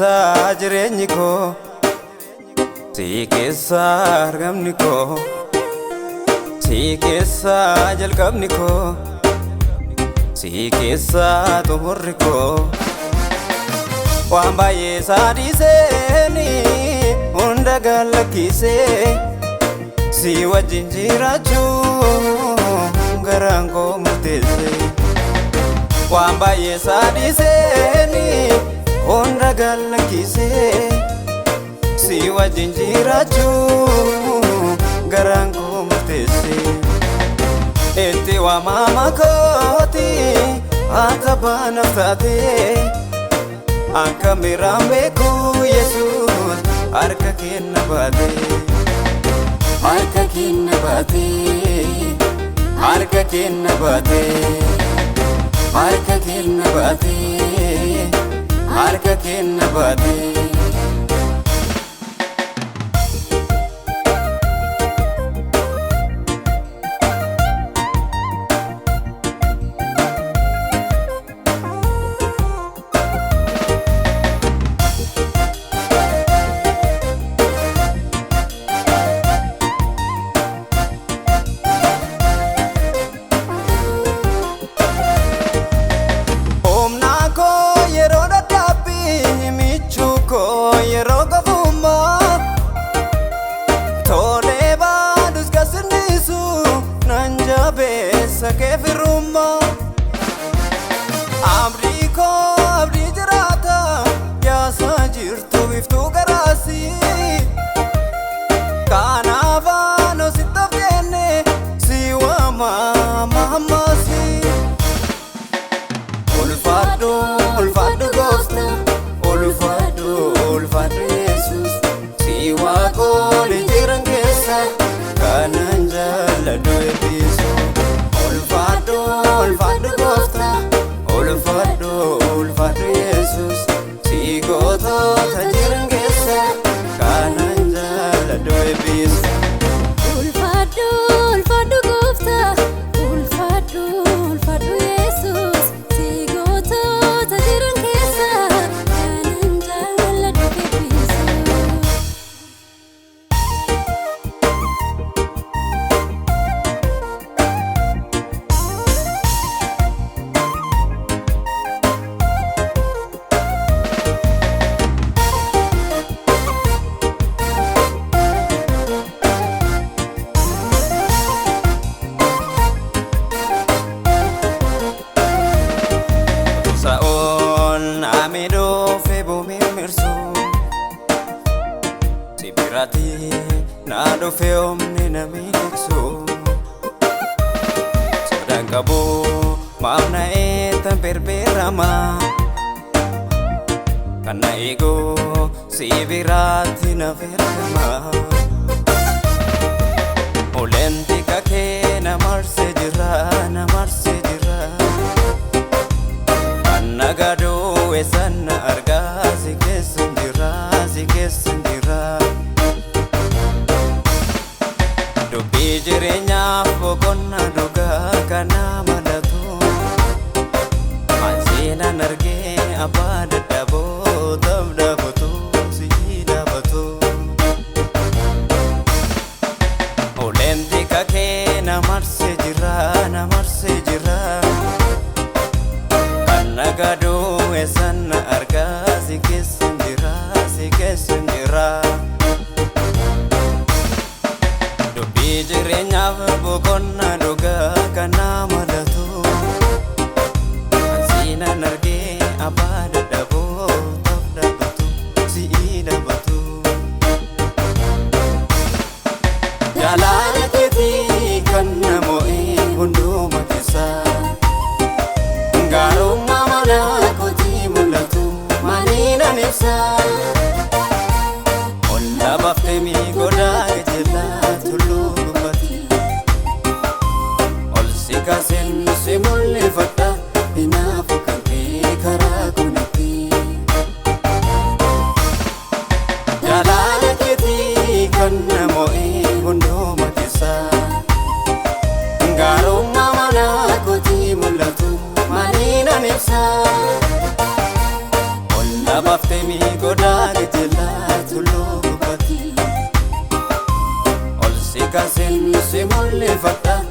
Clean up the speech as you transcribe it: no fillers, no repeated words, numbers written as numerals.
keessa jireenyi koo, si keessa argamni koo, si keessa jalqabni koo, si keessa xumurri koo. Waan baay'ee saadhiseeni hunda gallakkisee si wajjin jiraachuu garaan koo murteesse. Waan baay'ee saadhiseeni hunda gallakkisee si wajjin jiraachuu garaan koo murteesse. Itti waamama kooti akka baanaaf taatee akka miraan beeku Yesuus harka kenna baate, harka kenna baate, harka kenna baate, harka kenna baate, harka kenna baate. Sake firuma abdi ko abdi jirata ya sajirtu biftu garasi kanava no sitafene siwa mama si ulfadu ulfadu gosta ulfadu Jesus siwa ko lijirangesa kananjala doebiso. Ulfadu gosta, ulfadu Jesus, si goto tajirangesa, kananjala doebiso. Ulfadu gosta, ulfadu Jesus, si goto tajirangesa, kananjala doebiso. Saon amido febo mirso sibirati nado feom nina mikso sedang kabo mamna etan perperama karena ego sibirati na verma olenti kake na marse jira nagado esana arga sikesindira dubbi jireenya bokonna dhuga kana malatu mansinan arge abba dadhaboo dabdabatu sidabatu olenti kake na marse jira nagado esana arga sikesindira dubbi jireenya bokonna dhuga kana malatu mansinan arge abba dadhaboo dabdabatu sidabatu. Jaalala keetii kan namoonni hunduma keessaa garummaa mana kootii mul'atu maniinan ibsa olla baftee miigodaa gajeelaa tulluu dubbatti ol si kaaseen si mul'ifadha hinaafu kan kee karaa kunitti. Jaalala keetii kan namoonni hunduma keessaa garummaa mana kootii mul'atu maniinan ibsa olla Nabaftemi goda gejela tullu bati Ol sikasen se molle fatta